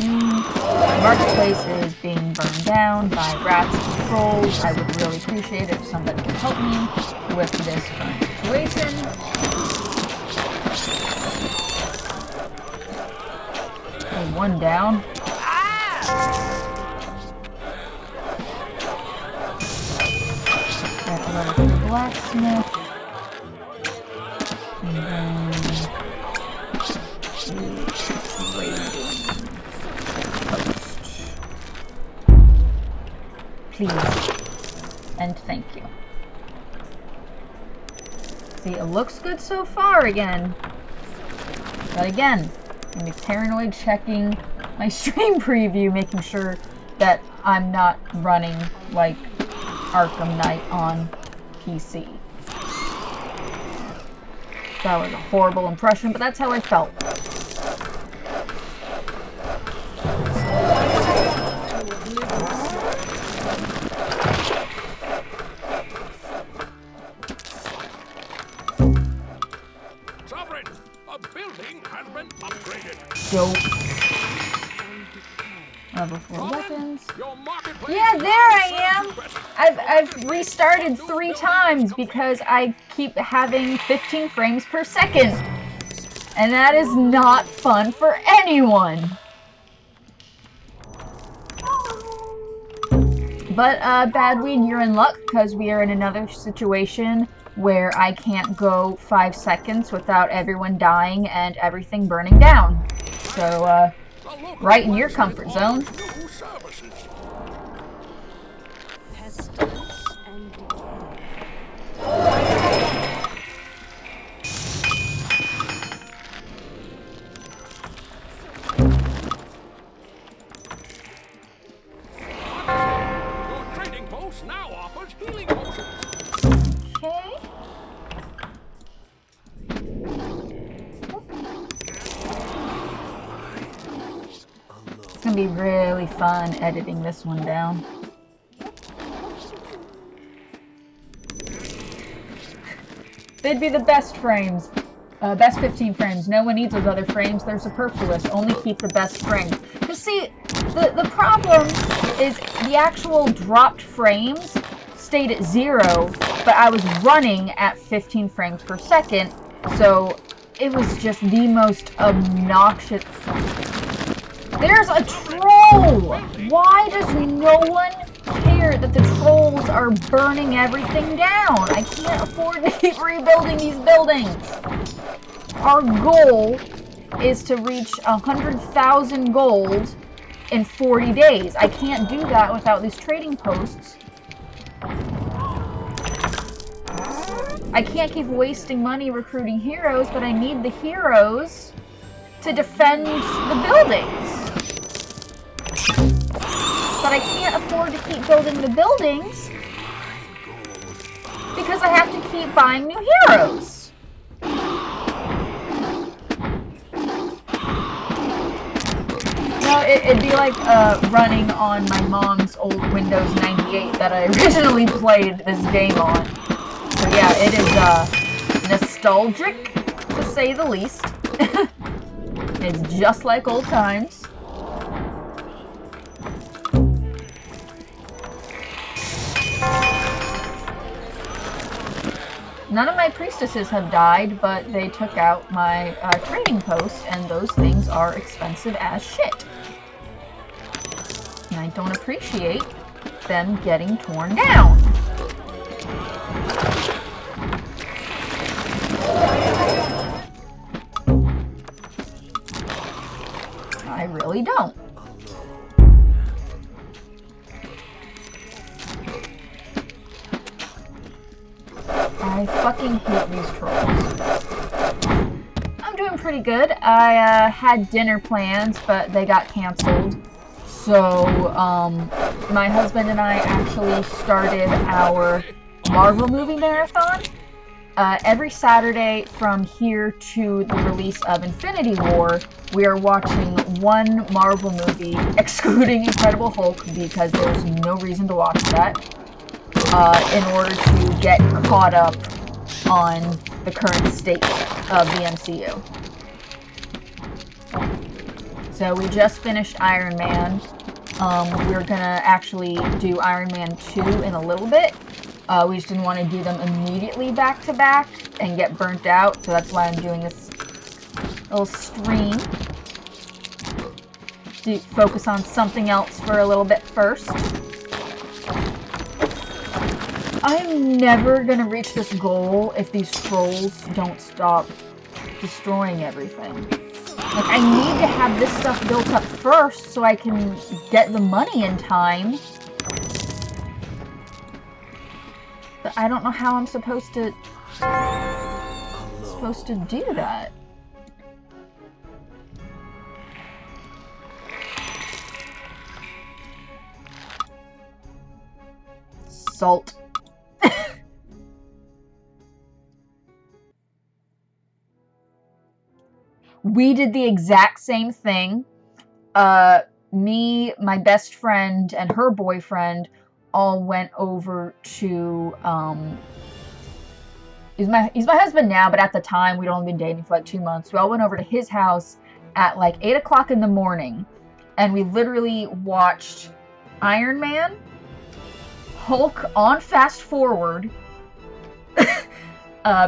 mean. The marketplace is being burned down by rats and trolls. I would really appreciate it if somebody could help me with this current situation. Okay, one down. Got to the blacksmith. And then please and thank you. See, it looks good so far again, but again, I'm gonna be paranoid checking my stream preview, making sure that I'm not running like Arkham Knight on PC. That was a horrible impression, but that's how I felt. Sovereign, a building has been upgraded. Dope. Level 4 weapons. Yeah, there I am! I've restarted 3 times because I keep having 15 frames per second. And that is not fun for anyone. But, Badweed, you're in luck because we are in another situation where I can't go 5 seconds without everyone dying and everything burning down. So, right in your comfort zone. Your trading post now offers healing potions. Okay. It's gonna be really fun editing this one down. They'd be the best frames. Best 15 frames. No one needs those other frames. They're superfluous. Only keep the best frames. Because see, the problem is the actual dropped frames stayed at 0, but I was running at 15 frames per second, so it was just the most obnoxious. There's a troll! Why does no one care that the trolls are burning everything down? I can't afford to keep rebuilding these buildings. Our goal is to reach 100,000 gold in 40 days. I can't do that without these trading posts. I can't keep wasting money recruiting heroes, but I need the heroes to defend the buildings. But I can't afford to keep building the buildings because I have to keep buying new heroes. No, it'd be like running on my mom's old Windows 98 that I originally played this game on. So yeah, it is nostalgic, to say the least. It's just like old times. None of my priestesses have died, but they took out my trading post, and those things are expensive as shit. And I don't appreciate them getting torn down. I really don't. I fucking hate these trolls. I'm doing pretty good. I had dinner plans, but they got canceled. So, my husband and I actually started our Marvel movie marathon. Every Saturday from here to the release of Infinity War, we are watching one Marvel movie, excluding Incredible Hulk, because there's no reason to watch that. In order to get caught up on the current state of the MCU. So we just finished Iron Man. We're gonna actually do Iron Man 2 in a little bit. We just didn't want to do them immediately back to back and get burnt out, so that's why I'm doing this little stream. To focus on something else for a little bit first. I'm never gonna reach this goal if these trolls don't stop destroying everything. Like, I need to have this stuff built up first so I can get the money in time. But I don't know how I'm supposed to do that. Salt. We did the exact same thing. Me, my best friend, and her boyfriend all went over to, he's my husband now, but at the time, we'd only been dating for like 2 months. We all went over to his house at like 8 o'clock in the morning, and we literally watched Iron Man, Hulk on fast forward,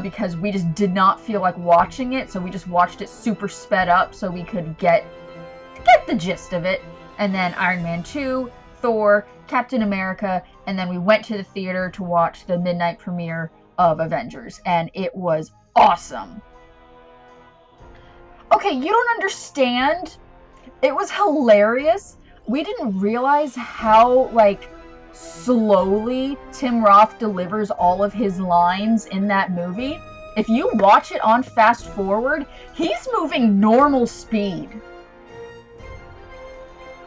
because we just did not feel like watching it, so we just watched it super sped up so we could get the gist of it. And then Iron Man 2, Thor, Captain America, and then we went to the theater to watch the midnight premiere of Avengers, and it was awesome. Okay, you don't understand. It was hilarious. We didn't realize how, like, slowly Tim Roth delivers all of his lines in that movie. If you watch it on fast forward, he's moving normal speed.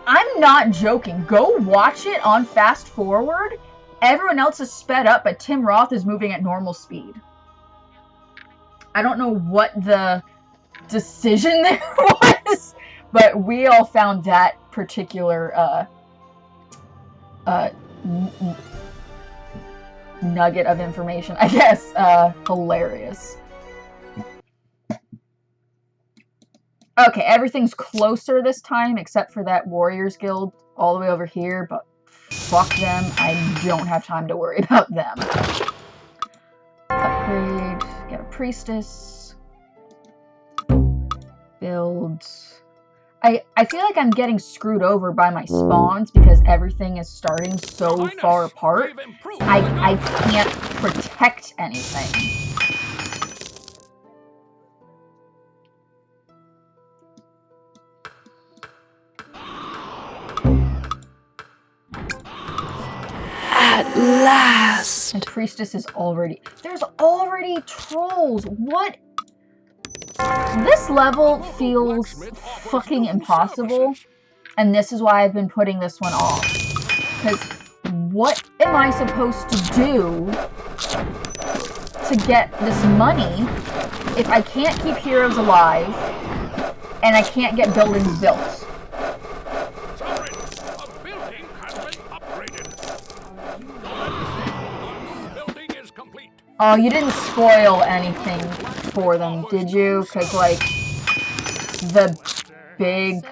I'm not joking. Go watch it on fast forward. Everyone else is sped up, but Tim Roth is moving at normal speed. I don't know what the decision there was, but we all found that particular nugget of information, I guess, hilarious. Okay, everything's closer this time, except for that Warriors Guild all the way over here, but fuck them. I don't have time to worry about them. Upgrade, get a priestess. Build. I feel like I'm getting screwed over by my spawns because everything is starting so far apart. I can't protect anything. At last! And priestess is already... There's already trolls! What? This level feels fucking impossible, and this is why I've been putting this one off. Because what am I supposed to do to get this money if I can't keep heroes alive and I can't get buildings built? Sorry, a building has been upgraded. A new building is complete. Oh, you didn't spoil anything for them, did you? Because, like, the big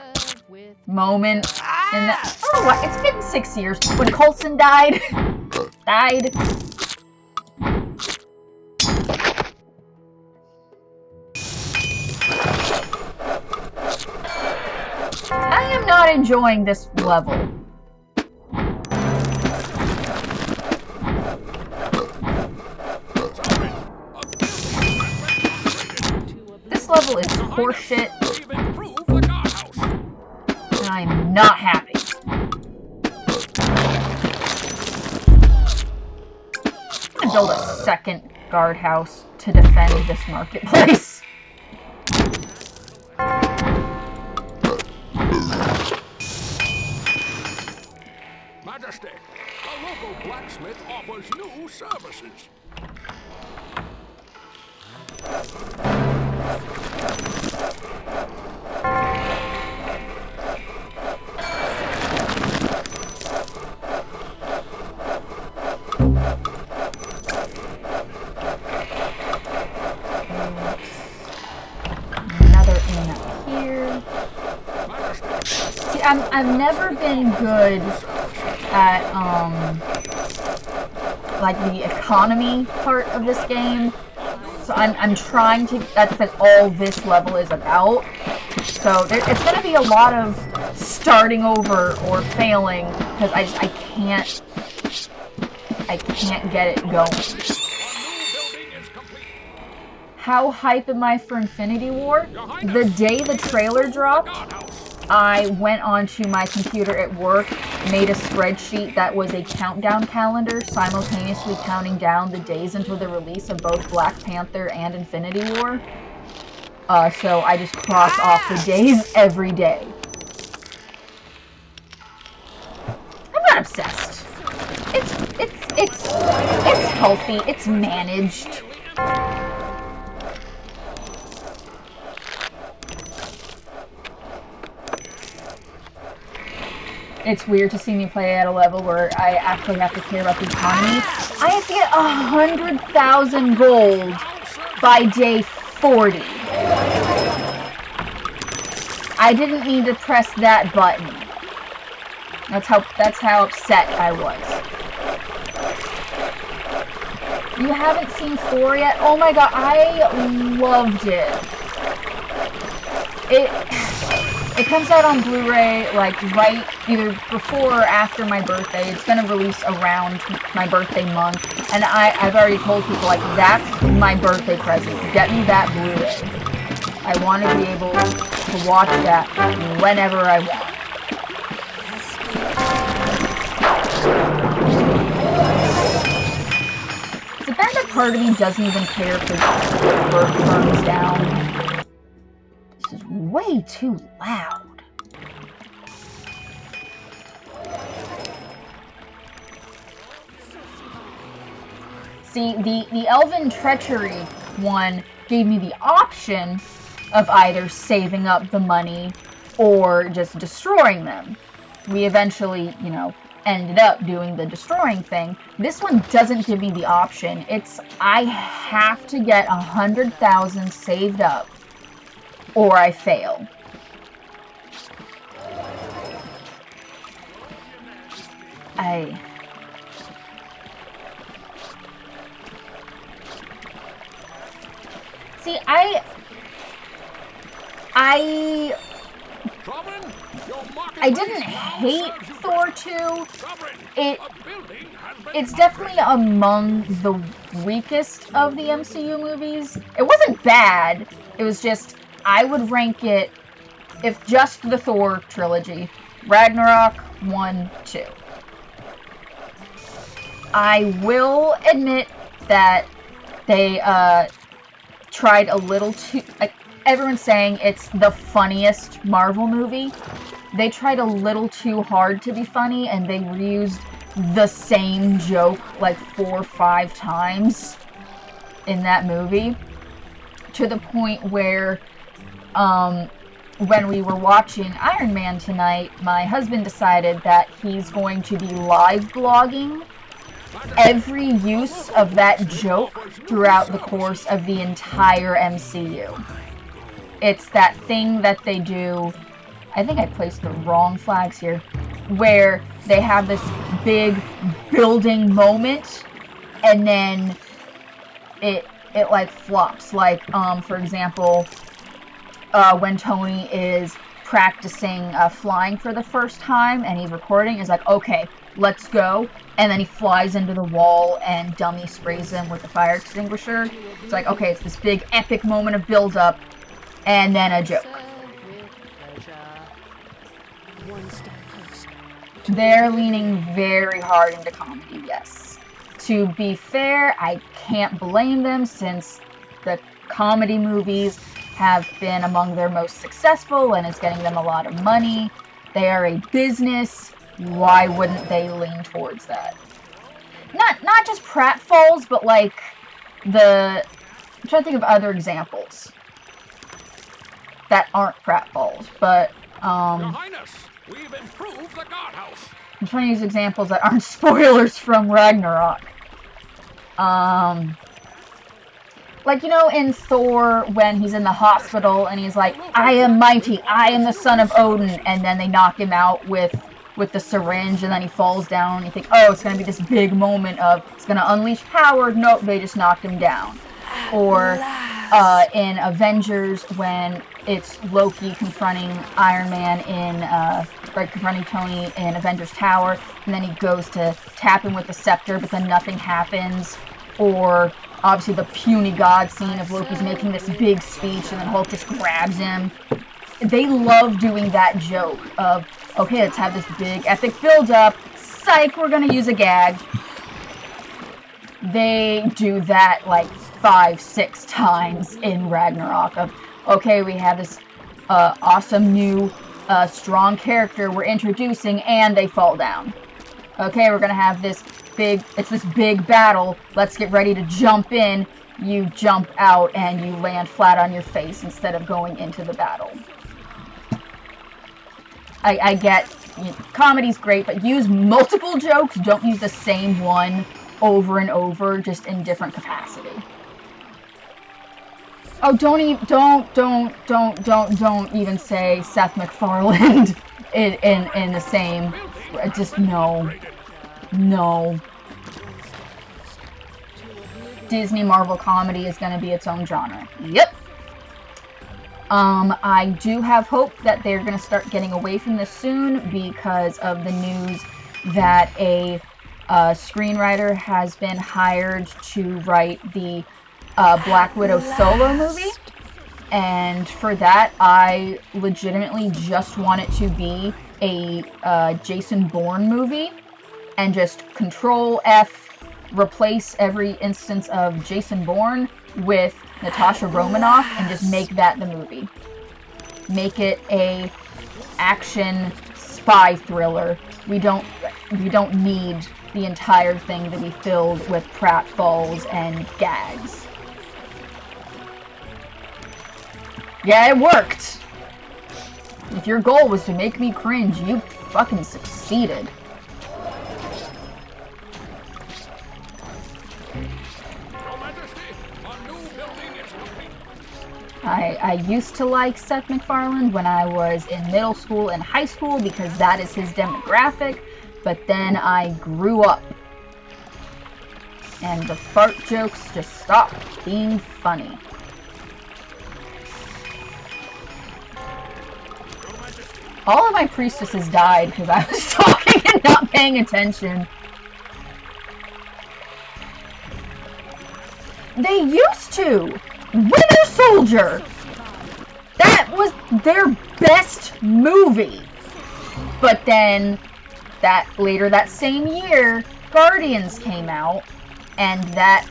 moment in the... Oh, what? It's been 6 years. When Coulson died. I am not enjoying this level. This level is horseshit, and I am not happy. I'm gonna build a second guardhouse to defend this marketplace. Majesty, a local blacksmith offers new services. Another in up here. Majesty, See, I've never been good at, like, the economy part of this game. So I'm trying to, that's all this level is about. So it's going to be a lot of starting over or failing, because I can't get it going. How hype am I for Infinity War? The day the trailer dropped, I went onto my computer at work, made a spreadsheet that was a countdown calendar, simultaneously counting down the days until the release of both Black Panther and Infinity War. So I just cross off the days every day. I'm not obsessed. It's healthy. It's managed. It's weird to see me play at a level where I actually have to care about the economy. I have to get 100,000 gold by day 40. I didn't need to press that button. That's how upset I was. You haven't seen 4 yet? Oh my god, I loved it. It comes out on Blu-ray, like, right either before or after my birthday. It's gonna release around my birthday month. And I've already told people, like, that's my birthday present. Get me that Blu-ray. I want to be able to watch that whenever I want. So then the part of me doesn't even care if the work burns down. This is way too loud. See, the Elven Treachery one gave me the option of either saving up the money or just destroying them. We eventually, you know, ended up doing the destroying thing. This one doesn't give me the option. I have to get 100,000 saved up or I fail. See, I didn't hate Thor 2. It's definitely among the weakest of the MCU movies. It wasn't bad. It was just, I would rank it, if just the Thor trilogy, Ragnarok 1, 2. I will admit that they tried a little too... everyone's saying it's the funniest Marvel movie. They tried a little too hard to be funny, and they reused the same joke like 4 or 5 times in that movie. To the point where, when we were watching Iron Man tonight, my husband decided that he's going to be live blogging every use of that joke throughout the course of the entire MCU. It's that thing that they do, I think I placed the wrong flags here, where they have this big building moment, and then it like flops. Like, for example, when Tony is practicing flying for the first time, and he's recording, is like, okay, let's go, and then he flies into the wall, and Dummy sprays him with the fire extinguisher. It's like, okay, it's this big epic moment of build-up, and then a joke. They're leaning very hard into comedy, yes. To be fair, I can't blame them, since the comedy movies have been among their most successful, and it's getting them a lot of money. They are a business. Why wouldn't they lean towards that? Not just pratfalls, but like I'm trying to think of other examples that aren't pratfalls, but Your Highness, we've improved the guardhouse. I'm trying to use examples that aren't spoilers from Ragnarok. Like, you know, in Thor, when he's in the hospital and he's like, I am mighty, I am the son of Odin, and then they knock him out with the syringe, and then he falls down, and you think, oh, it's going to be this big moment of, it's going to unleash power. Nope, they just knocked him down. Or in Avengers, when it's Loki confronting Iron Man confronting Tony in Avengers Tower, and then he goes to tap him with the scepter, but then nothing happens. Or obviously the puny god scene of Loki's making this big speech, and then Hulk just grabs him. They love doing that joke of, okay, let's have this big epic build-up. Psych, we're gonna use a gag. They do that like 5-6 times in Ragnarok of, okay, we have this awesome new strong character we're introducing, and they fall down. Okay, we're gonna have this big battle. Let's get ready to jump in. You jump out and you land flat on your face instead of going into the battle. I get, comedy's great, but use multiple jokes. Don't use the same one over and over, just in different capacity. Oh, don't even say Seth MacFarlane in the same. Just no. Disney Marvel comedy is going to be its own genre. Yep. I do have hope that they're going to start getting away from this soon because of the news that a screenwriter has been hired to write the Black Widow solo movie. And for that, I legitimately just want it to be a Jason Bourne movie. And just Control F, replace every instance of Jason Bourne with Natasha Romanoff, and just make that the movie. Make it a action spy thriller. We don't need the entire thing to be filled with pratfalls and gags. Yeah, it worked. If your goal was to make me cringe, you fucking succeeded. I used to like Seth MacFarlane when I was in middle school and high school because that is his demographic, but then I grew up and the fart jokes just stopped being funny. All of my priestesses died because I was talking and not paying attention. They used to! Winter Soldier! That was their best movie! But then, later that same year, Guardians came out, and that...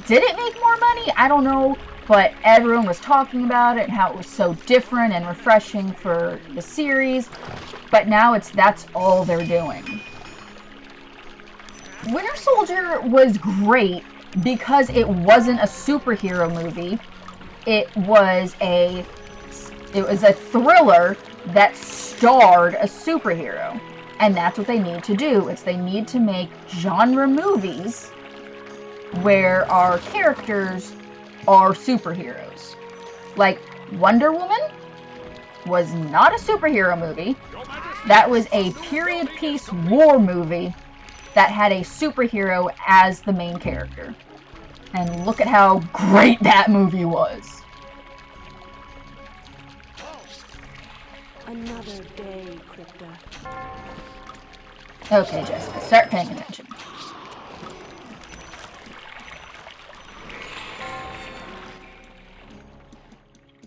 Did it make more money? I don't know, but everyone was talking about it and how it was so different and refreshing for the series. But now that's all they're doing. Winter Soldier was great because it wasn't a superhero movie. It was a thriller that starred a superhero. And that's what they need to do. They need to make genre movies where our characters are superheroes. Like Wonder Woman was not a superhero movie. That was a period piece war movie that had a superhero as the main character. And look at how great that movie was. Another day, Crypta. Okay, Jessica, start paying attention.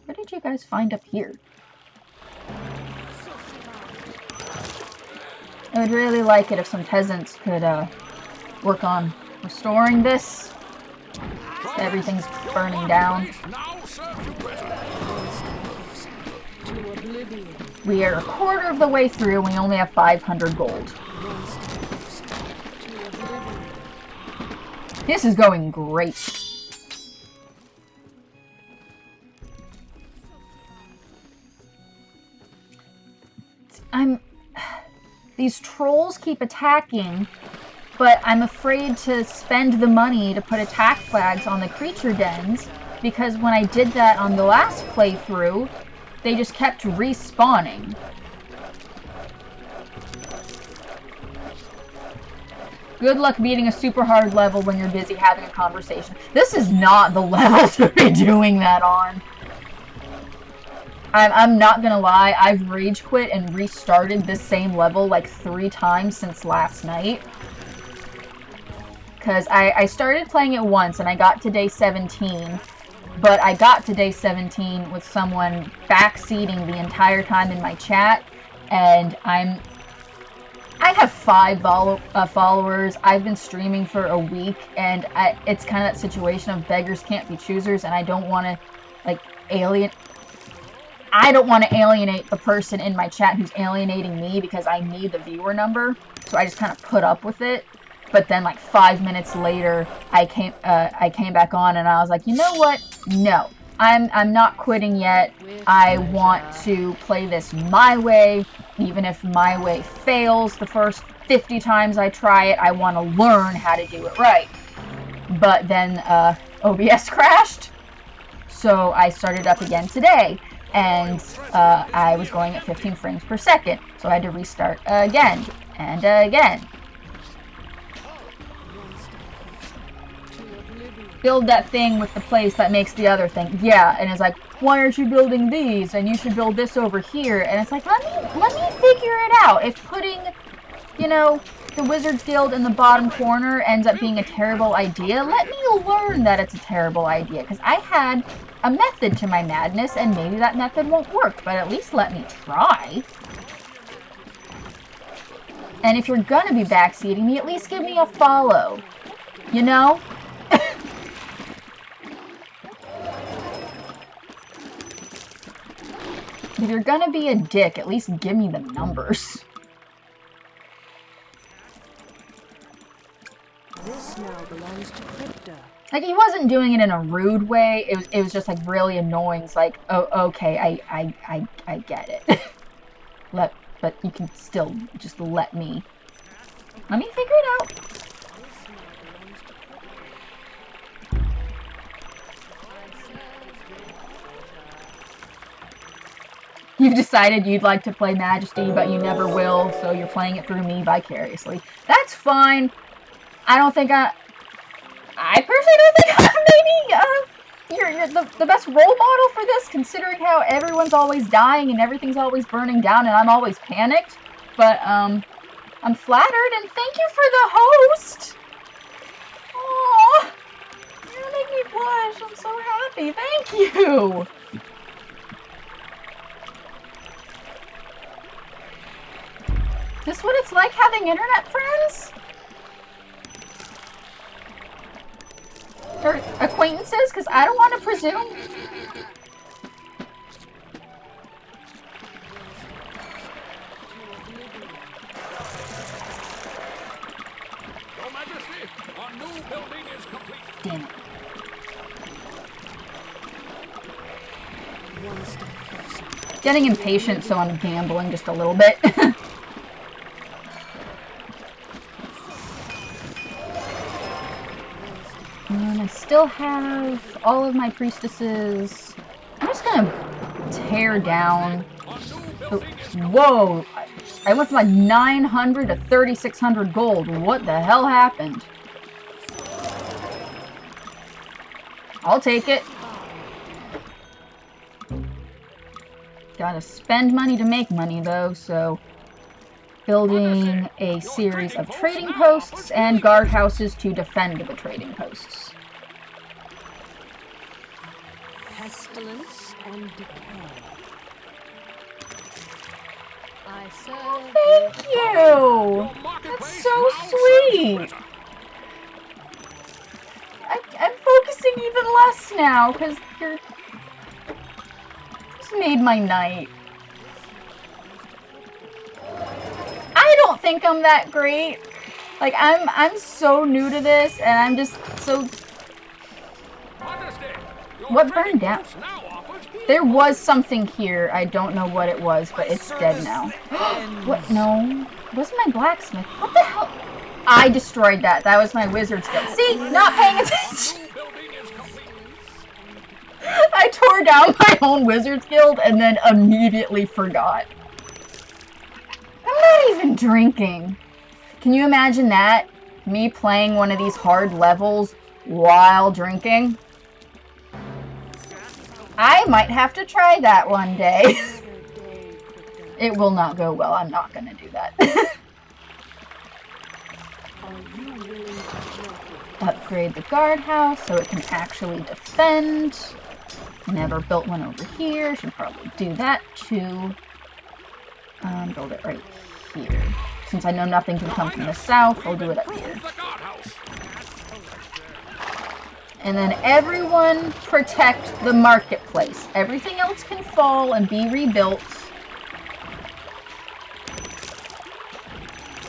What did you guys find up here? I would really like it if some peasants could work on restoring this. Everything's burning down. We are a quarter of the way through and we only have 500 gold. This is going great. These trolls keep attacking, but I'm afraid to spend the money to put attack flags on the creature dens, because when I did that on the last playthrough, they just kept respawning. Good luck beating a super hard level when you're busy having a conversation. This is not the level to be doing that on. I'm not gonna lie, I've rage quit and restarted this same level like 3 times since last night. Because I started playing it once and I got to day 17, but I got to day 17 with someone backseating the entire time in my chat, and I have 5 followers. I've been streaming for a week, and it's kind of that situation of beggars can't be choosers, and I don't want to, like, alienate the person in my chat who's alienating me because I need the viewer number, so I just kind of put up with it. But then, like, 5 minutes later, I came back on, and I was like, you know what? No. I'm not quitting yet. I want to play this my way. Even if my way fails the first 50 times I try it, I want to learn how to do it right. But then OBS crashed, so I started up again today, and I was going at 15 frames per second, so I had to restart again and again. Build that thing with the place that makes the other thing. Yeah, and it's like, why aren't you building these? And you should build this over here. And it's like, let me figure it out. If putting, you know, the Wizards Guild in the bottom corner ends up being a terrible idea, let me learn that it's a terrible idea. Because I had a method to my madness, and maybe that method won't work, but at least let me try. And if you're gonna be backseating me, at least give me a follow. You know? If you're gonna be a dick, at least give me the numbers. This now belongs to Crypta. Like, he wasn't doing it in a rude way. It was just like really annoying. It's like, oh, okay, I get it. But you can still just let me figure it out. You've decided you'd like to play Majesty, but you never will, so you're playing it through me vicariously. That's fine. I personally don't think I'm maybe, the best role model for this, considering how everyone's always dying and everything's always burning down and I'm always panicked. But, I'm flattered, and thank you for the host! Aww! You're gonna make me blush, I'm so happy, thank you! Is this what it's like having internet friends? Or acquaintances? Because I don't want to presume. Your Majesty, our new building is complete. Damn it. Getting impatient, so I'm gambling just a little bit. And I still have all of my priestesses. I'm just gonna tear down. Whoa! I went from like 900 to 3,600 gold. What the hell happened? I'll take it. Gotta spend money to make money though, so building a series of trading posts and guardhouses to defend the trading posts. Pestilence and decay. I serve. Oh, thank you! That's so sweet! I'm focusing even less now, because you're... just made my night. I don't think I'm that great. Like, I'm so new to this, and I'm just so... What burned down? There was something here. I don't know what it was, but it's dead now. What? No. Wasn't my blacksmith? What the hell? I destroyed that. That was my wizard's guild. See? Not paying attention. New building is complete. I tore down my own wizard's guild and then immediately forgot. I'm not even drinking. Can you imagine that? Me playing one of these hard levels while drinking? I might have to try that one day. It will not go well. I'm not going to do that. Upgrade the guardhouse so it can actually defend. Never built one over here. Should probably do that too. Build it right here. Since I know nothing can come from the south, I'll do it up here. And then everyone protect the marketplace. Everything else can fall and be rebuilt.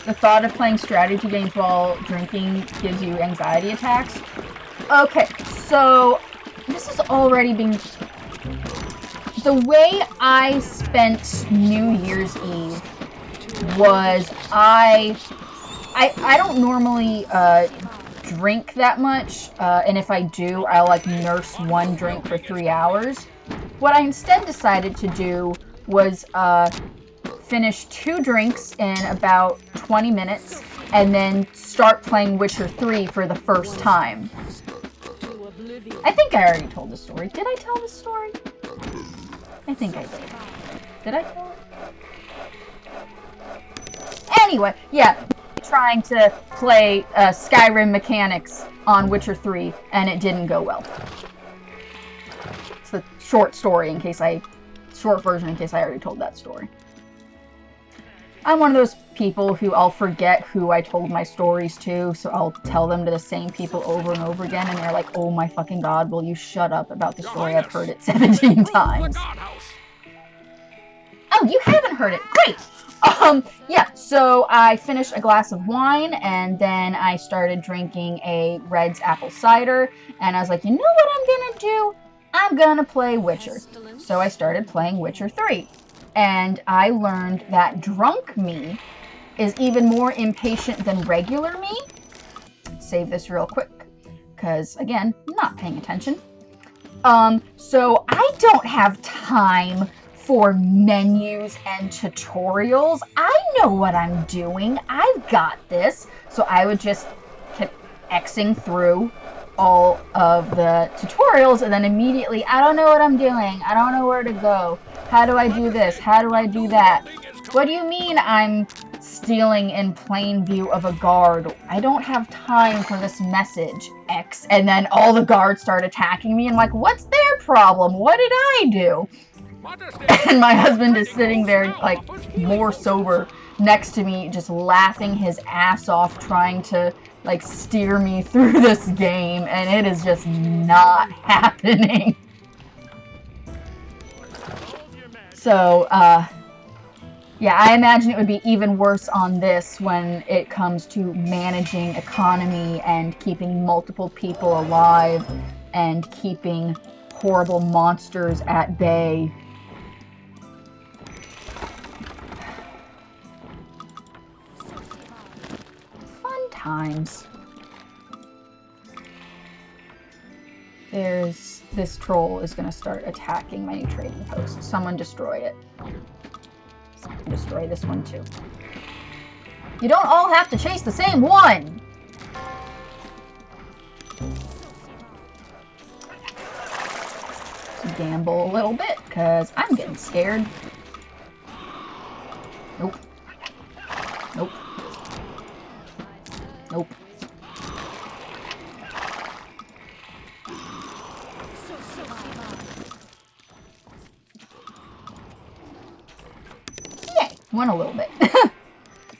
The thought of playing strategy games while drinking gives you anxiety attacks. Okay, so this is already being... The way I spent New Year's Eve was I don't normally drink that much, and if I do, I'll like nurse one drink for 3 hours. What I instead decided to do was finish 2 drinks in about 20 minutes, and then start playing Witcher 3 for the first time. I think I already told the story. Did I tell the story? I think I did. Did I tell it? Anyway, yeah. Trying to play Skyrim mechanics on Witcher 3, and it didn't go well. It's the short story in case short version in case I already told that story. I'm one of those people who I'll forget who I told my stories to, so I'll tell them to the same people over and over again, and they're like, oh my fucking god, will you shut up about the story? I've heard it 17 times. Oh, you haven't heard it. Great! Yeah, so I finished a glass of wine, and then I started drinking a Red's apple cider, and I was like, you know what I'm gonna do? I'm gonna play Witcher. So I started playing Witcher 3. And I learned that drunk me is even more impatient than regular me. Save this real quick, because again, not paying attention. So I don't have time for menus and tutorials. I know what I'm doing. I've got this. So I would just keep Xing through all of the tutorials, and then immediately, I don't know what I'm doing. I don't know where to go. How do I do this? How do I do that? What do you mean I'm stealing in plain view of a guard? I don't have time for this message, X. And then all the guards start attacking me, and I'm like, what's their problem? What did I do? And my husband is sitting there, like, more sober next to me, just laughing his ass off, trying to, like, steer me through this game, and it is just not happening. So, yeah, I imagine it would be even worse on this when it comes to managing economy and keeping multiple people alive and keeping horrible monsters at bay. Fun times. This troll is going to start attacking my new trading post. Someone destroy it. Someone destroy this one too. You don't all have to chase the same one! Let's gamble a little bit, because I'm getting scared. Nope. Nope. Nope. Won a little bit.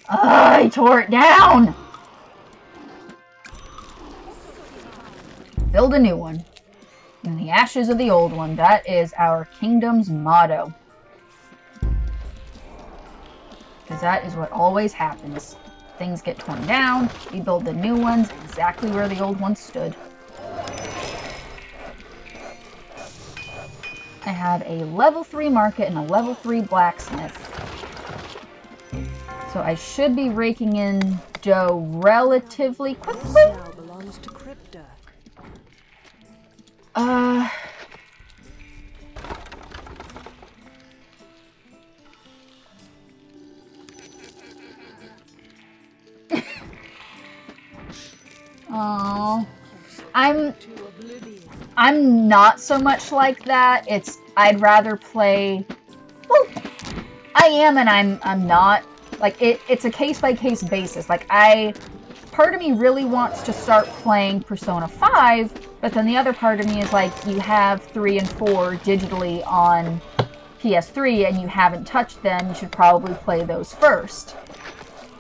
I tore it down! Build a new one. In the ashes of the old one. That is our kingdom's motto. Because that is what always happens. Things get torn down, we build the new ones exactly where the old ones stood. I have a level 3 market and a level 3 blacksmith. So I should be raking in dough relatively This quickly. now belongs to Crypta. Oh, To oblivion. I'm not so much like that. I'd rather play. Well, I am and I'm not. Like it's a case by case basis. Like part of me really wants to start playing Persona 5, but then the other part of me is like, you have 3 and 4 digitally on PS3 and you haven't touched them. You should probably play those first.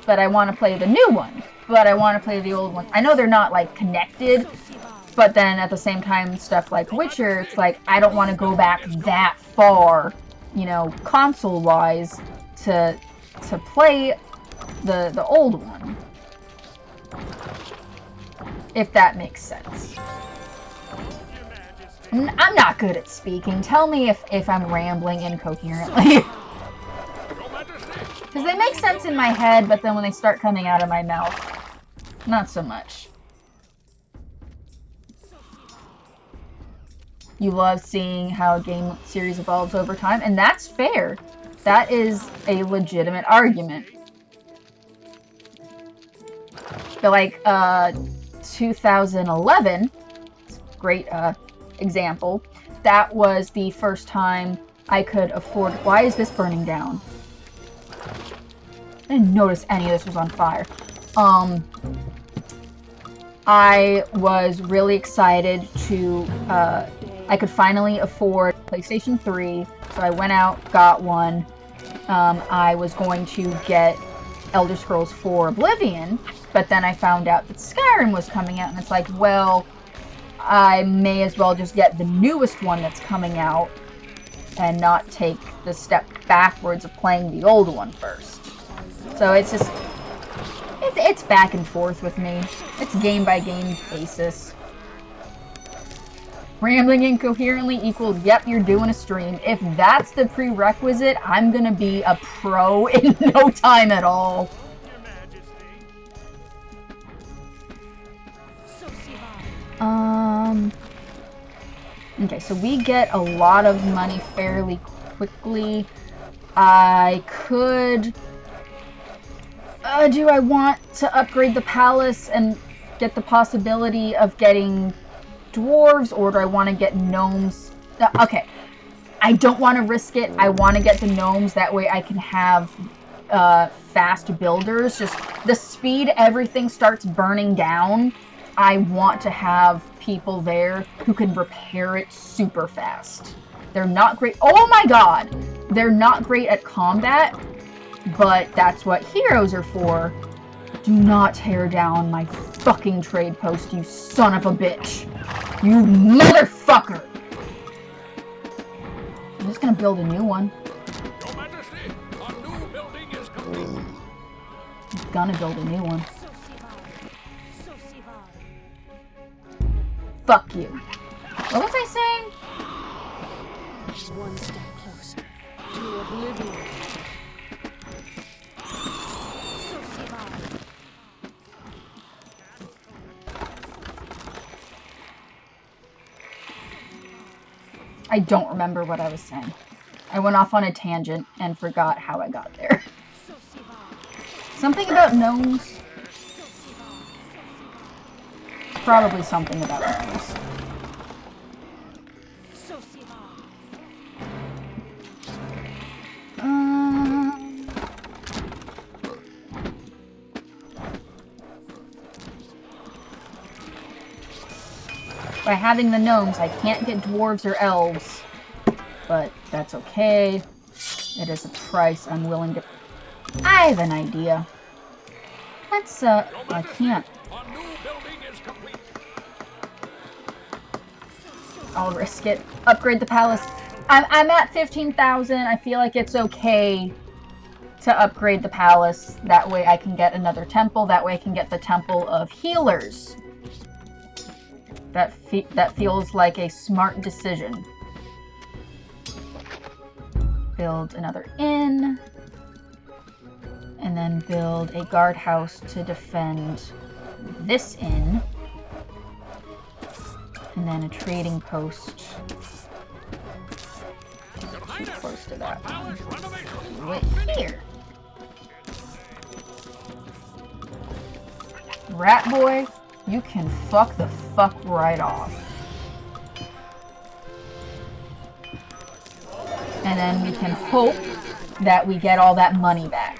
But I want to play the new one. But I want to play the old one. I know they're not like connected, but then at the same time, stuff like Witcher, it's like I don't want to go back that far, you know, console-wise, to play the old one. If that makes sense. I'm not good at speaking. Tell me if I'm rambling incoherently. Because they make sense in my head, but then when they start coming out of my mouth, not so much. You love seeing how a game series evolves over time, and that's fair. That is a legitimate argument. But like 2011, great example, that was the first time I could afford. Why is this burning down? I didn't notice any of this was on fire. I was really excited to, I could finally afford PlayStation 3, so I went out, got one. I was going to get Elder Scrolls 4 Oblivion, but then I found out that Skyrim was coming out, and it's like, well, I may as well just get the newest one that's coming out and not take the step backwards of playing the old one first. So it's just, it's back and forth with me. It's game by game basis. Rambling incoherently equals, yep, you're doing a stream. If that's the prerequisite, I'm gonna be a pro in no time at all. Okay, so we get a lot of money fairly quickly. I could... do I want to upgrade the palace and get the possibility of getting dwarves, or do I want to get gnomes? Okay, I don't want to risk it. I want to get the gnomes, that way I can have fast builders. Just the speed everything starts burning down, I want to have people there who can repair it super fast. They're not great. Oh my god! They're not great at combat, but that's what heroes are for. Do not tear down my fucking trade post, you son of a bitch. You motherfucker! I'm just gonna build a new one. Your Majesty, our new building is complete. I'm gonna build a new one. Fuck you. What was I saying? One step closer to oblivion. I don't remember what I was saying. I went off on a tangent and forgot how I got there. Something about gnomes? Probably something about gnomes. By having the gnomes, I can't get dwarves or elves, but that's okay. It is a price I'm willing to... I have an idea. Let's, I can't. Our new building is complete. I'll risk it. Upgrade the palace. I'm at 15,000. I feel like it's okay to upgrade the palace. That way I can get another temple. That way I can get the Temple of Healers. That feels like a smart decision. Build another inn. And And then build a guardhouse to defend this inn. And then a trading post. Too close to that one. Do it here. Rat boy, you can fuck the fuck right off. And then we can hope that we get all that money back.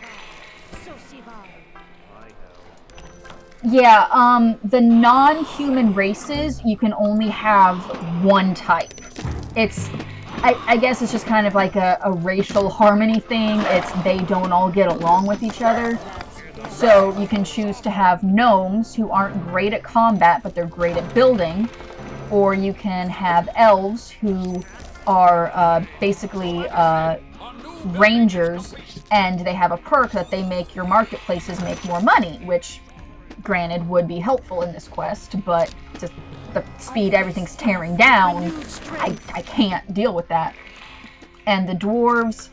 Yeah, the non-human races, you can only have one type. It's, I guess it's just kind of like a racial harmony thing. It's they don't all get along with each other. So you can choose to have gnomes who aren't great at combat, but they're great at building. Or you can have elves who are basically rangers, and they have a perk that they make your marketplaces make more money, which granted would be helpful in this quest, but just the speed everything's tearing down, I can't deal with that. And the dwarves,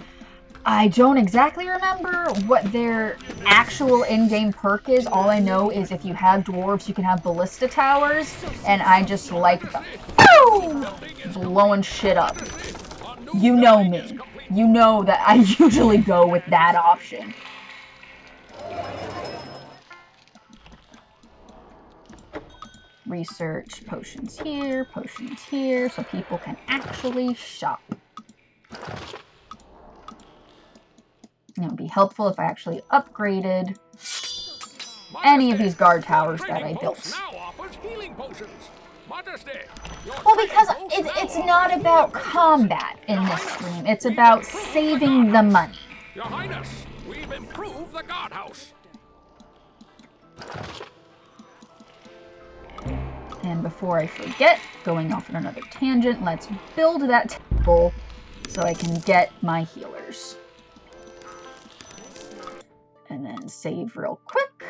I don't exactly remember what their actual in-game perk is. All I know is if you have dwarves, you can have ballista towers, and I just like the blowing shit up. You know me. You know that I usually go with that option. Research potions here, so people can actually shop. It would be helpful if I actually upgraded any of these guard towers that I built. Well, because it's not about combat in this stream. It's about saving the money. Your Highness, we've improved the guardhouse. And before I forget, going off on another tangent, let's build that temple so I can get my healers. And then save real quick.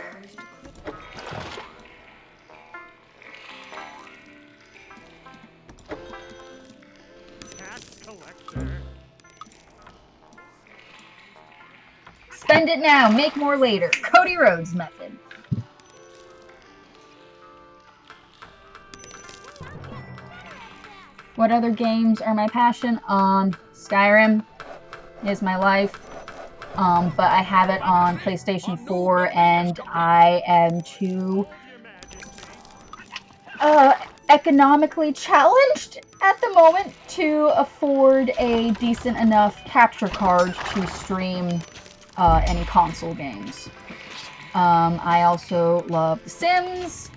Spend it now, make more later. Cody Rhodes method. What other games are my passion? Skyrim is my life. But I have it on PlayStation 4, and I am too economically challenged at the moment to afford a decent enough capture card to stream any console games. I also love The Sims,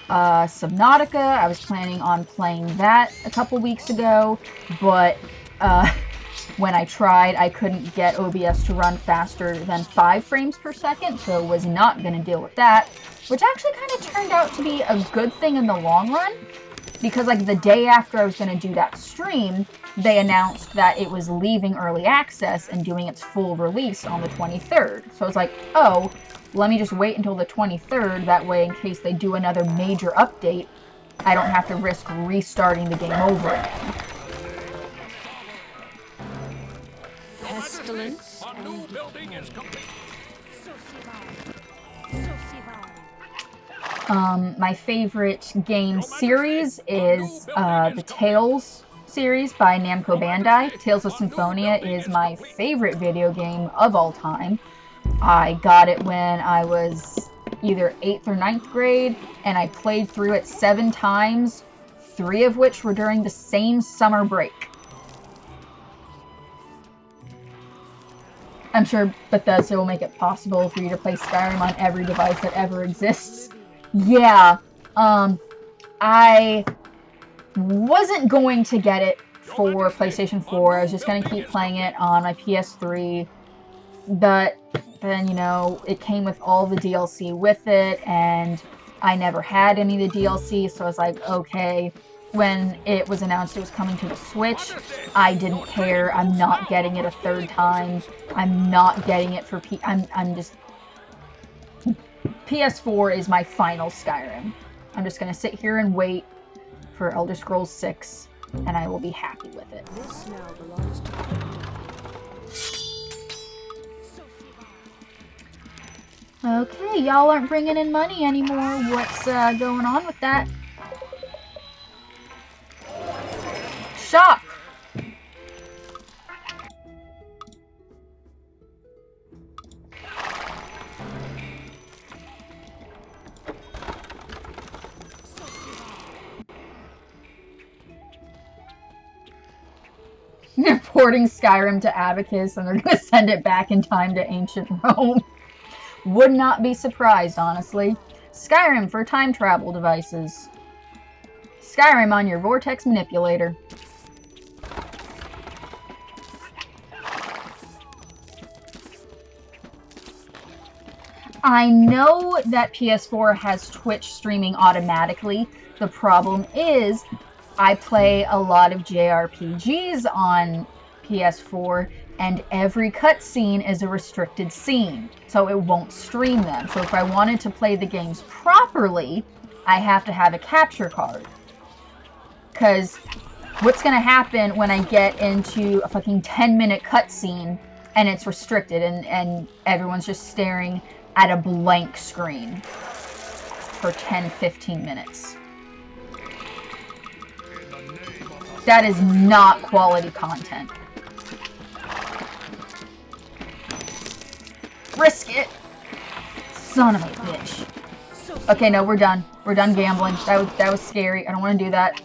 Subnautica. I was planning on playing that a couple weeks ago, but when I tried, I couldn't get OBS to run faster than 5 frames per second, so was not going to deal with that, which actually kind of turned out to be a good thing in the long run, because like the day after I was going to do that stream, they announced that it was leaving early access and doing its full release on the 23rd. So I was like, oh, let me just wait until the 23rd, that way in case they do another major update, I don't have to risk restarting the game over again. Pestilence. Our new building is complete. My favorite game series is the Tales series by Namco Bandai. Tales of Symphonia is my favorite video game of all time. I got it when I was either 8th or 9th grade, and I played through it 7 times, 3 of which were during the same summer break. I'm sure Bethesda will make it possible for you to play Skyrim on every device that ever exists. Yeah, I wasn't going to get it for PlayStation 4. I was just going to keep playing it on my PS3. But then, you know, it came with all the DLC with it, and I never had any of the DLC, so I was like, okay. When it was announced it was coming to the Switch, I didn't care. I'm not getting it a 3rd time. I'm not getting it for I'm just... PS4 is my final Skyrim. I'm just gonna sit here and wait for Elder Scrolls 6, and I will be happy with it. This now belongs to Okay, y'all aren't bringing in money anymore. What's going on with that? Shock! They're porting Skyrim to Abacus and they're gonna send it back in time to ancient Rome. Would not be surprised, honestly. Skyrim for time travel devices. Skyrim on your vortex manipulator. I know that PS4 has Twitch streaming automatically. The problem is, I play a lot of JRPGs on PS4, and every cutscene is a restricted scene, so it won't stream them. So if I wanted to play the games properly, I have to have a capture card. Because what's going to happen when I get into a fucking 10-minute cutscene and it's restricted and everyone's just staring at a blank screen for 10-15 minutes? That is not quality content. Risk it! Son of a bitch. Okay, no, we're done. We're done gambling. That was scary. I don't want to do that.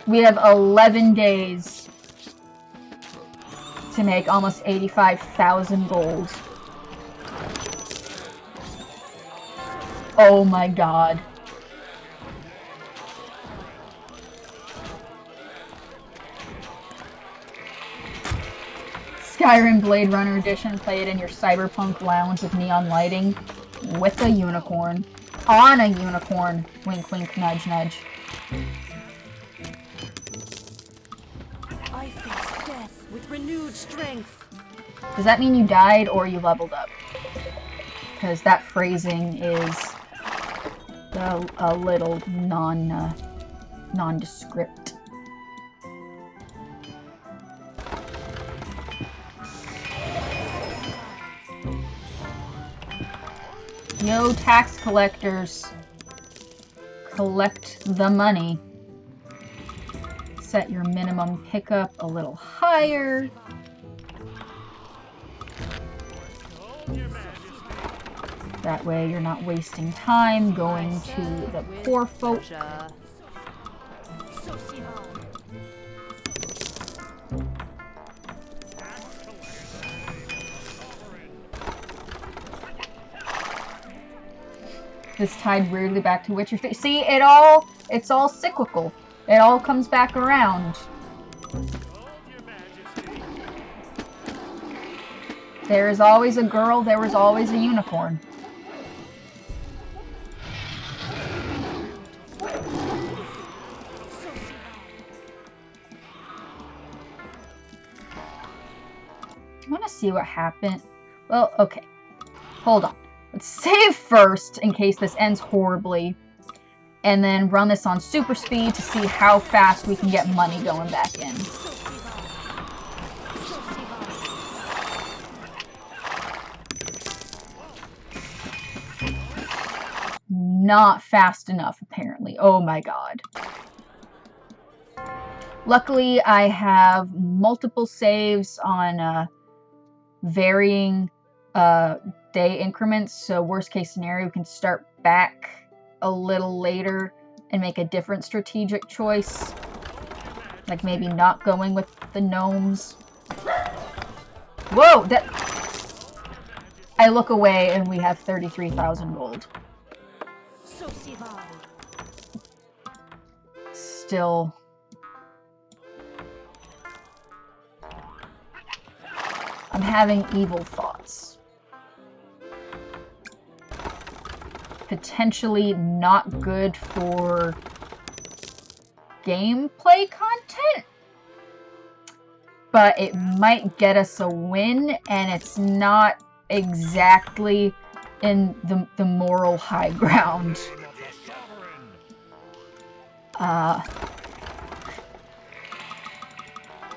We have 11 days to make almost 85,000 gold. Oh my god. Skyrim Blade Runner Edition, play it in your cyberpunk lounge with neon lighting, with a unicorn. On a unicorn. Wink wink, nudge nudge. I face death with renewed strength. Does that mean you died or you leveled up? Because that phrasing is a little nondescript. Yo, tax collectors. Collect the money. Set your minimum pickup a little higher. That way you're not wasting time going to the poor folk. This tied weirdly back to Witcher 3. See, it's all cyclical. It all comes back around. There is always a girl, there was always a unicorn. I want to see what happened. Well, okay. Hold on. Let's save first in case this ends horribly. And then run this on super speed to see how fast we can get money going back in. Not fast enough, apparently. Oh my god. Luckily, I have multiple saves on varying day increments, so worst case scenario, we can start back a little later and make a different strategic choice. Like maybe not going with the gnomes. Whoa! That... I look away and we have 33,000 gold. Still... I'm having evil thoughts. Potentially not good for gameplay content, but it might get us a win, and it's not exactly in the moral high ground.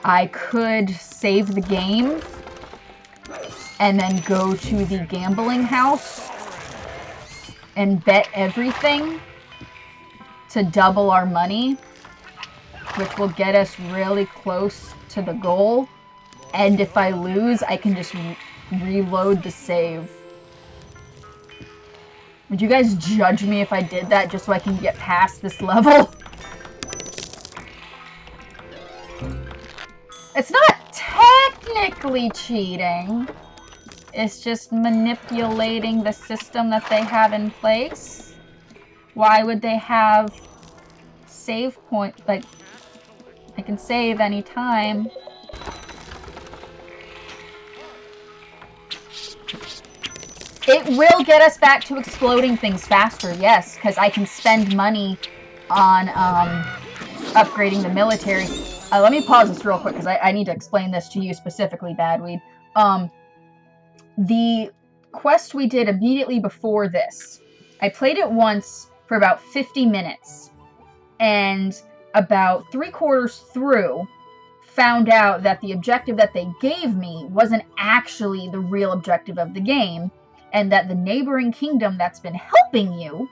I could save the game and then go to the gambling house and bet everything to double our money, which will get us really close to the goal. And if I lose, I can just reload the save. Would you guys judge me if I did that just so I can get past this level? It's not technically cheating. It's just manipulating the system that they have in place. Why would they have save point? Like, I can save anytime. It will get us back to exploding things faster, yes, because I can spend money on upgrading the military. Let me pause this real quick, because I need to explain this to you specifically, Badweed. The quest we did immediately before this, I played it once for about 50 minutes, and about 3/4 through, found out that the objective that they gave me wasn't actually the real objective of the game, and that the neighboring kingdom that's been helping you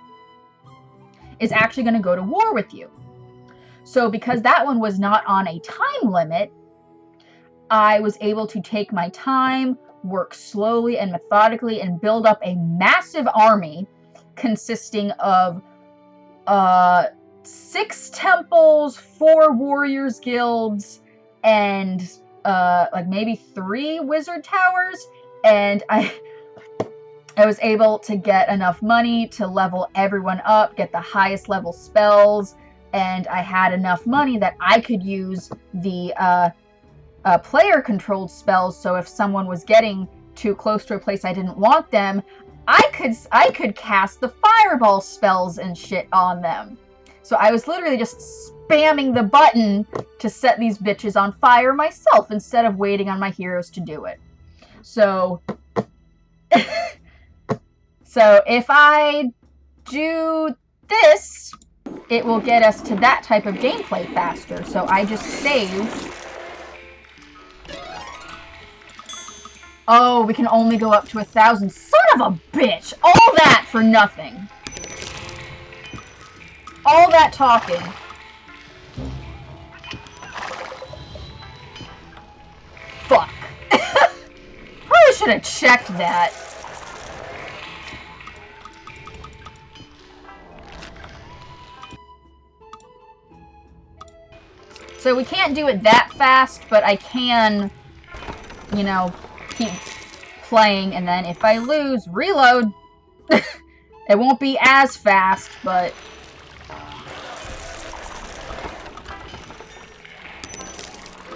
is actually going to go to war with you. So because that one was not on a time limit, I was able to take my time, work slowly and methodically, and build up a massive army consisting of 6 temples, 4 warriors guilds, and like maybe 3 wizard towers. And I was able to get enough money to level everyone up, get the highest level spells, and I had enough money that I could use the player-controlled spells, so if someone was getting too close to a place I didn't want them, I could cast the fireball spells and shit on them. So I was literally just spamming the button to set these bitches on fire myself, instead of waiting on my heroes to do it. So... So if I do this, it will get us to that type of gameplay faster. So I just save. Oh, we can only go up to 1,000. Son of a bitch! All that for nothing. All that talking. Fuck. Probably should have checked that. So we can't do it that fast, but I can, you know, keep playing, and then if I lose, reload. It won't be as fast, but...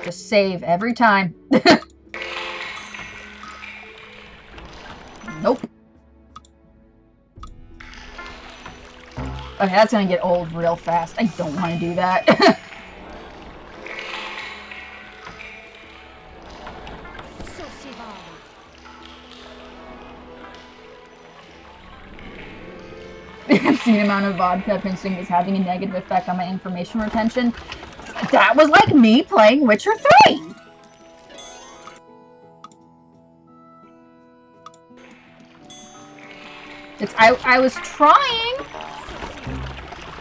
just save every time. Nope. Okay, that's gonna get old real fast. I don't want to do that. The obscene amount of vodka I've consuming is having a negative effect on my information retention. That was like me playing Witcher 3! I was trying.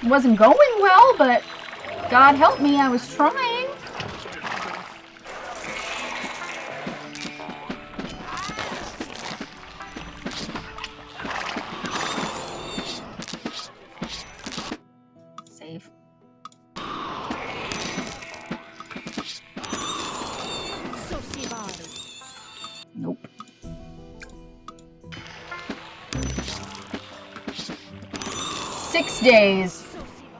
It wasn't going well, but God help me, I was trying. Save. Nope. Days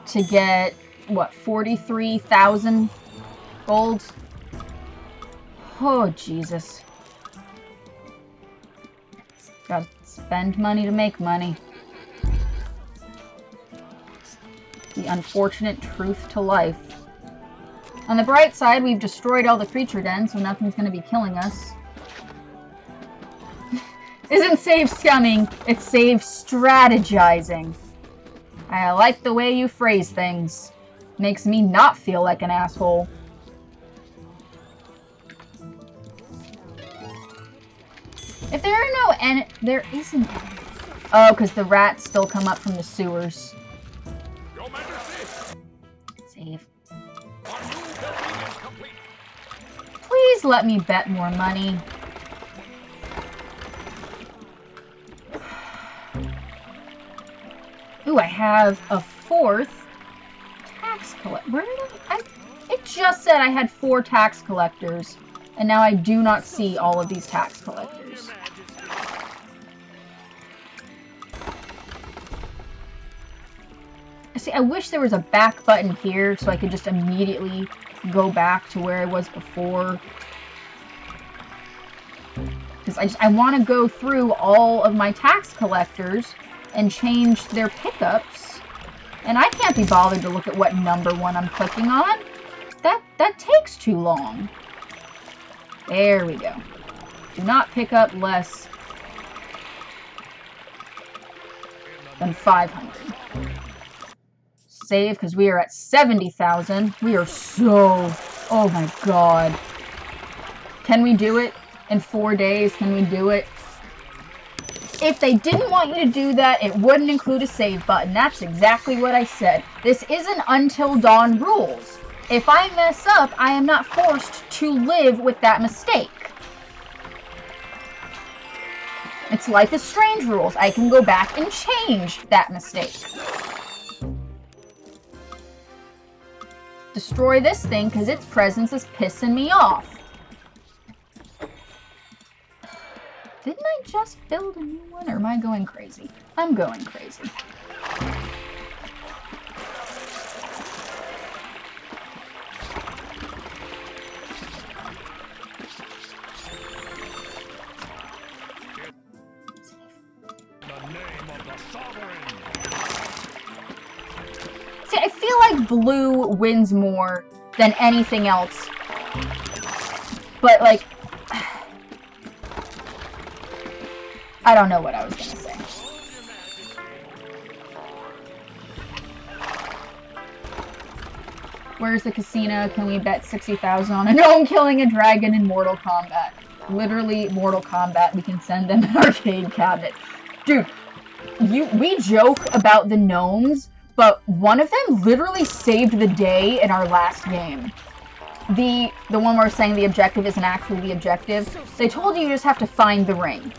to get, what, 43,000 gold? Oh, Jesus. Gotta spend money to make money. It's the unfortunate truth to life. On the bright side, we've destroyed all the creature dens, so nothing's gonna be killing us. Isn't save scumming, it's save strategizing. I like the way you phrase things. Makes me not feel like an asshole. If there are no there isn't any. Oh, because the rats still come up from the sewers. Your Majesty, Save. our new building is complete. Please let me bet more money. Ooh, I have a 4th tax collector. Where did it just said I had 4 tax collectors, and now I do not see all of these tax collectors. See, I wish there was a back button here so I could just immediately go back to where I was before. Because I want to go through all of my tax collectors and change their pickups. And I can't be bothered to look at what number one I'm clicking on. That takes too long. There we go. Do not pick up less than 500. Save, because we are at 70,000. We are so... Oh my god. Can we do it? In 4 days, can we do it? If they didn't want you to do that, it wouldn't include a save button. That's exactly what I said. This isn't Until Dawn rules. If I mess up, I am not forced to live with that mistake. It's Life is Strange rules. I can go back and change that mistake. Destroy this thing because its presence is pissing me off. Didn't I just build a new one, or am I going crazy? I'm going crazy. The name of the sovereign. See, I feel like blue wins more than anything else. But, like... I don't know what I was gonna say. Where's the casino? Can we bet 60,000 on a gnome killing a dragon in Mortal Kombat? Literally, Mortal Kombat. We can send them an arcade cabinet. Dude, we joke about the gnomes, but one of them literally saved the day in our last game. The one where we're saying the objective isn't actually the objective. They told you just have to find the ring.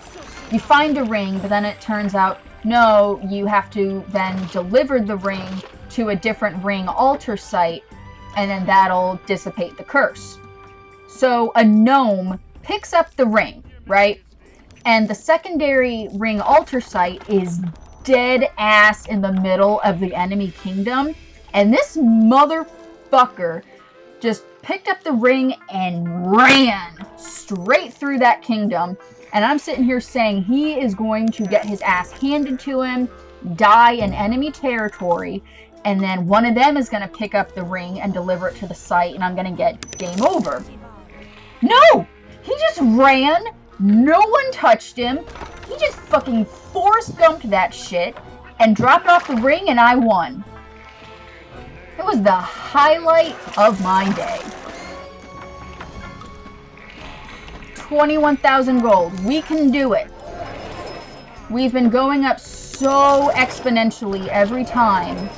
You find a ring, but then it turns out, no, you have to then deliver the ring to a different ring altar site, and then that'll dissipate the curse. So a gnome picks up the ring, right? And the secondary ring altar site is dead ass in the middle of the enemy kingdom. And this motherfucker just picked up the ring and ran straight through that kingdom. And I'm sitting here saying he is going to get his ass handed to him, die in enemy territory, and then one of them is going to pick up the ring and deliver it to the site, and I'm going to get game over. No! He just ran. No one touched him. He just fucking force-gumped that shit and dropped off the ring, and I won. It was the highlight of my day. 21,000 gold. We can do it. We've been going up so exponentially every time.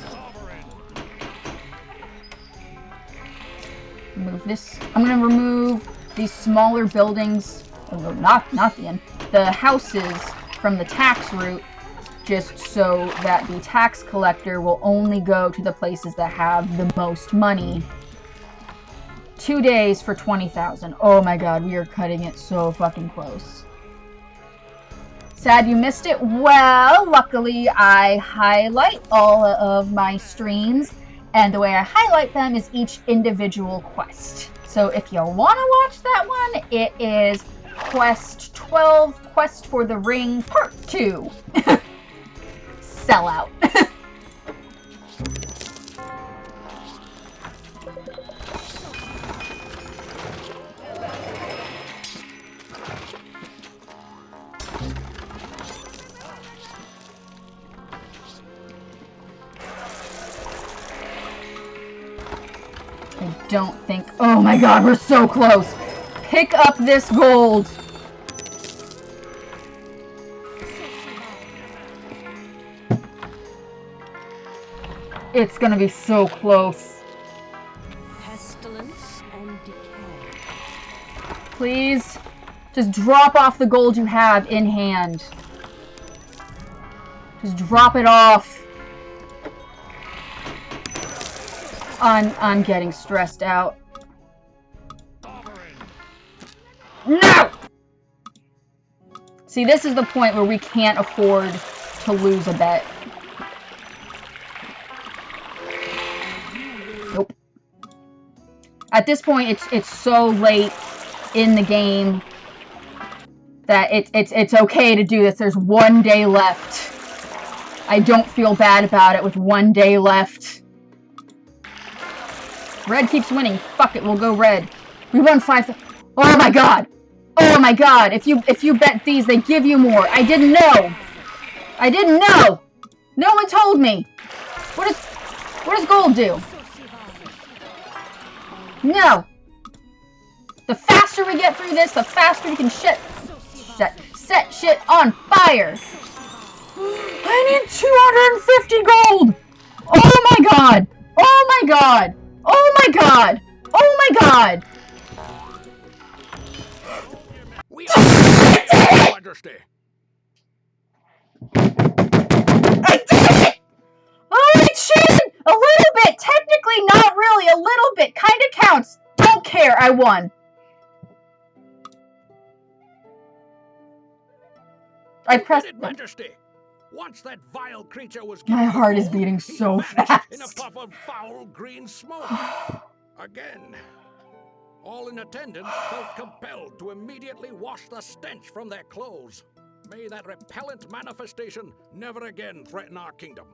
Remove this. I'm going to remove these smaller buildings. Oh, not the houses from the tax route, just so that the tax collector will only go to the places that have the most money. 2 days for 20,000. Oh my god, we are cutting it so fucking close. Sad you missed it. Well, luckily I highlight all of my streams, and the way I highlight them is each individual quest. So if you want to watch that one, it is Quest 12, Quest for the Ring, Part 2. Sellout. I don't think... Oh my god, we're so close! Pick up this gold! It's gonna be so close. Pestilence and decay. Please, just drop off the gold you have in hand. Just drop it off. I'm getting stressed out. No! See, this is the point where we can't afford to lose a bet. Nope. At this point, it's so late in the game that it's okay to do this. There's 1 day left. I don't feel bad about it with 1 day left. Red keeps winning. Fuck it, we'll go red. We won 5. Oh my god! Oh my god! If you bet these, they give you more. I didn't know. I didn't know. No one told me. What does gold do? No. The faster we get through this, the faster we can set shit on fire. I need 250 gold. Oh my god. Oh my god. Oh my god. Oh my god. We are Your Majesty. I did it! Oh, I cheated! A little bit! Technically, not really. A little bit. Kinda counts. Don't care. I won. I pressed It, Majesty. Once that vile creature was My given heart is gold, beating he so vanished in a fast. puff of foul green smoke. Again. All in attendance felt compelled to immediately wash the stench from their clothes. May that repellent manifestation never again threaten our kingdom.